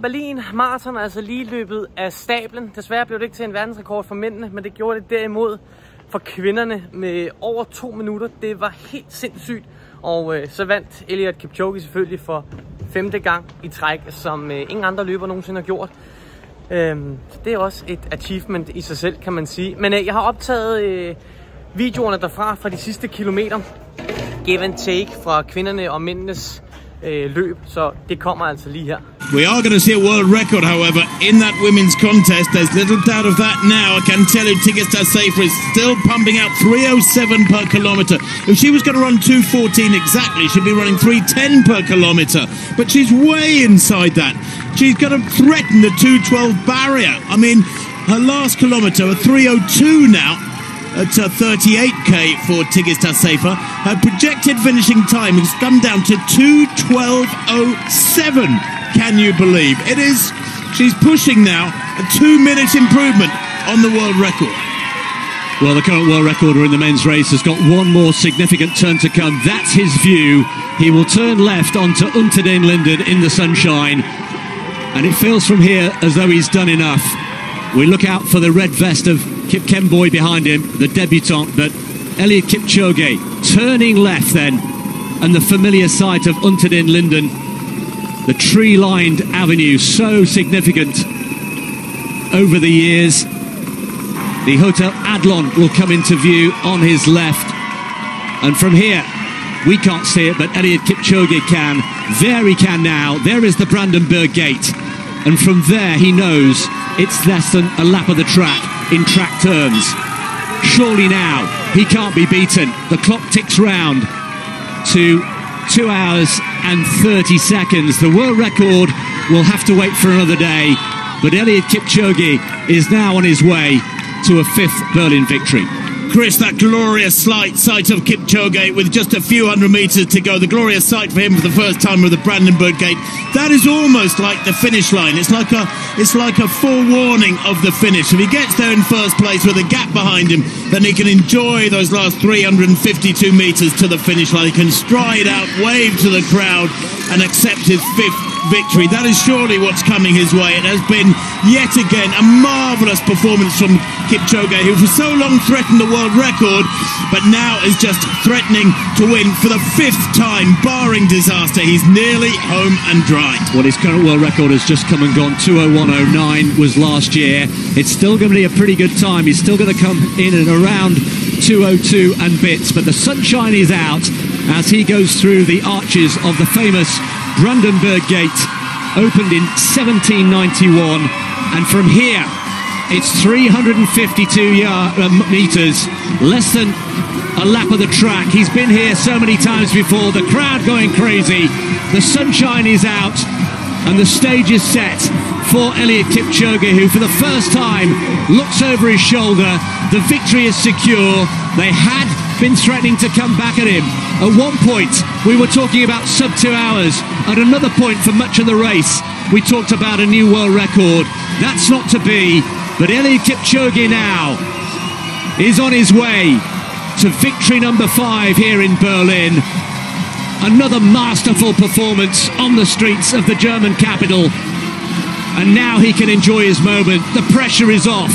Berlins Maraton er altså lige løbet af stablen. Desværre blev det ikke til en verdensrekord for mændene, men det gjorde det derimod for kvinderne med over 2 minutter. Det var helt sindssygt. Og så vandt Eliud selvfølgelig for 5. gang i træk, som ingen andre løber nogensinde har gjort. Det er også et achievement i sig selv, kan man sige. Men jeg har optaget videoerne derfra fra de sidste kilometer. Give and take fra kvinderne og mændenes løb, så det kommer altså lige her. We are going to see a world record, however, in that women's contest. There's little doubt of that now. I can tell you Tigist Assefa is still pumping out 3:07 per kilometer. If she was going to run 2:14 exactly, she'd be running 3:10 per kilometer. But she's way inside that. She's going to threaten the 2:12 barrier. I mean, her last kilometer, a 3:02 now. At 38k for Tigist Assefa. Her projected finishing time has come down to 2:12.07. Can you believe? It is, she's pushing now a 2-minute improvement on the world record. Well, the current world recorder in the men's race has got one more significant turn to come. That's his view. He will turn left onto den Linden in the sunshine. And it feels from here as though he's done enough. We look out for the red vest of Kipkemboi behind him, the debutant, but Eliud Kipchoge turning left then, and the familiar sight of den Linden, the tree-lined avenue, so significant over the years. The Hotel Adlon will come into view on his left, and from here, we can't see it, but Eliud Kipchoge can. There he can now. There is the Brandenburg Gate, and from there he knows it's less than a lap of the track in track terms. Surely now he can't be beaten. The clock ticks round to 2 hours and 30 seconds. The world record will have to wait for another day, but Eliud Kipchoge is now on his way to a 5th Berlin victory. Chris, that glorious sight of Kipchoge with just a few hundred meters to go. The glorious sight for him for the first time with the Brandenburg Gate. That is almost like the finish line. It's like a forewarning of the finish. If he gets there in first place with a gap behind him, then he can enjoy those last 352 meters to the finish line. He can stride out, wave to the crowd, and accept his 5th victory. That is surely what's coming his way. It has been yet again a marvellous performance from Kipchoge, who for so long threatened the world record, but now is just threatening to win for the 5th time, barring disaster. He's nearly home and dry. Well, his current world record has just come and gone. 2:01.09 was last year. It's still going to be a pretty good time. He's still going to come in and around 2:02 and bits, but the sunshine is out as he goes through the arches of the famous Brandenburg Gate, opened in 1791, and from here it's 352 meters, less than a lap of the track. He's been here so many times before, the crowd going crazy, the sunshine is out, and the stage is set for Eliud Kipchoge, who for the first time looks over his shoulder. The victory is secure. They had been threatening to come back at him. At one point, we were talking about sub 2 hours. At another point for much of the race, we talked about a new world record. That's not to be, but Eliud Kipchoge now is on his way to victory number 5 here in Berlin. Another masterful performance on the streets of the German capital. And now he can enjoy his moment. The pressure is off.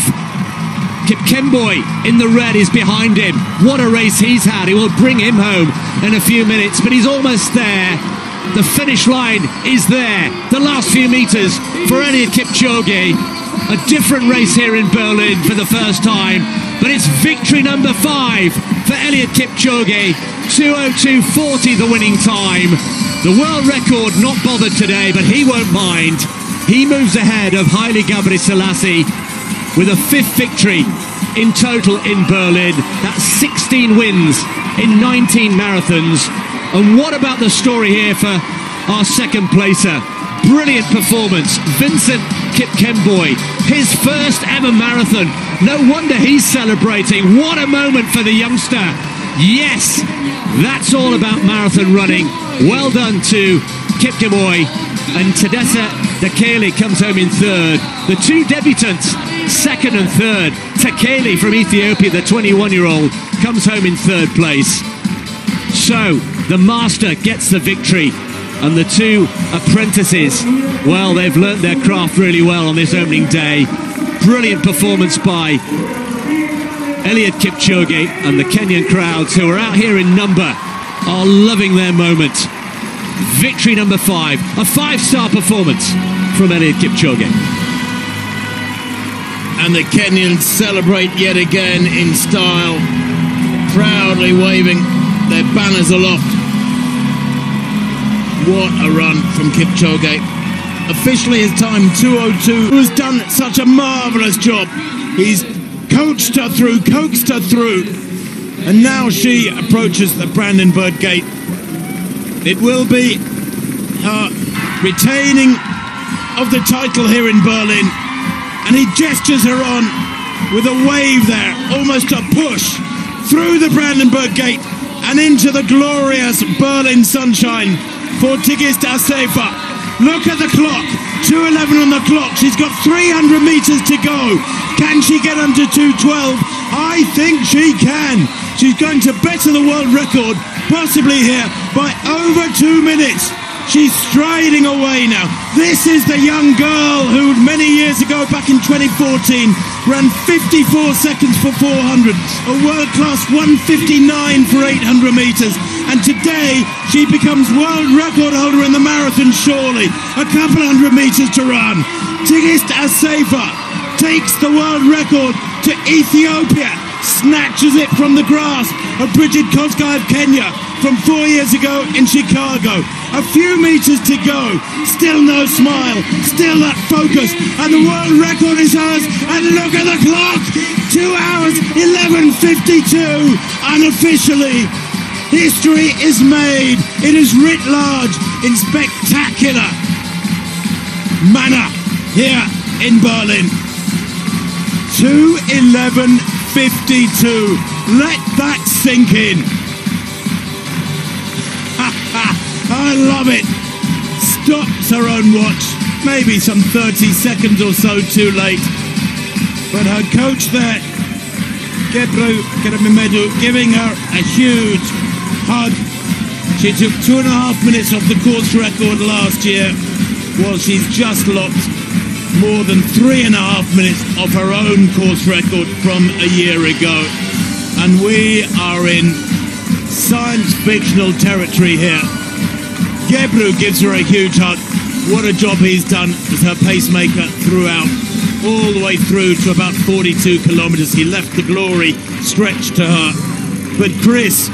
Kipkemboi in the red is behind him. What a race he's had. He will bring him home in a few minutes, but he's almost there. The finish line is there. The last few meters for Eliud Kipchoge. A different race here in Berlin for the first time, but it's victory number 5 for Eliud Kipchoge. 2:02.40 the winning time. The world record not bothered today, but he won't mind. He moves ahead of Haile Gebrselassie with a 5th victory in total in Berlin. That's 16 wins in 19 marathons. And what about the story here for our second placer? Brilliant performance, Vincent Kipkemboi, his first ever marathon. No wonder he's celebrating. What a moment for the youngster. Yes, that's all about marathon running. Well done to Kipkemboi, and Tigist Assefa comes home in 3rd. The 2 debutants, 2nd and 3rd. Tekeli from Ethiopia, the 21-year-old, comes home in 3rd place. So, the master gets the victory. And the two apprentices, well, they've learnt their craft really well on this opening day. Brilliant performance by Eliud Kipchoge, and the Kenyan crowds, who are out here in number, are loving their moment. Victory number 5, a 5-star performance from Eliud Kipchoge. And the Kenyans celebrate yet again in style, proudly waving their banners aloft. What a run from Kipchoge. Officially his time 2:02, who's done such a marvellous job. He's coached her through, coaxed her through, and now she approaches the Brandenburg Gate. It will be her retaining of the title here in Berlin, and he gestures her on with a wave there, almost a push through the Brandenburg Gate and into the glorious Berlin sunshine for Tigist Assefa. Look at the clock, 2:11 on the clock. She's got 300 meters to go. Can she get under 2:12? I think she can. She's going to better the world record, possibly here, by over 2 minutes. She's striding away now. This is the young girl who many years ago, back in 2014, ran 54 seconds for 400, a world-class 1:59 for 800 meters. And today, she becomes world record holder in the marathon, surely. A couple hundred meters to run. Tigist Assefa takes the world record to Ethiopia, snatches it from the grasp of Bridget Kosgei of Kenya from 4 years ago in Chicago. A few meters to go, still no smile, still that focus, and the world record is hers. And look at the clock, 2 hours, 11:52, unofficially. History is made. It is writ large in spectacular manner here in Berlin. 2:11:52. Let that sink in. I love it. Stops her own watch. Maybe some 30 seconds or so too late. But her coach there, giving her a huge hug. She took 2.5 minutes off the course record last year. Well, she's just locked more than 3.5 minutes off her own course record from a year ago. And we are in science fictional territory here. Gebru gives her a huge hug. What a job he's done as her pacemaker throughout, all the way through to about 42 kilometers. He left the glory stretched to her. But Chris,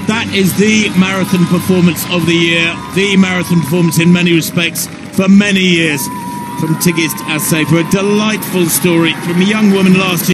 that is the marathon performance of the year, the marathon performance in many respects for many years from Tigist Assefa. A delightful story from a young woman last year.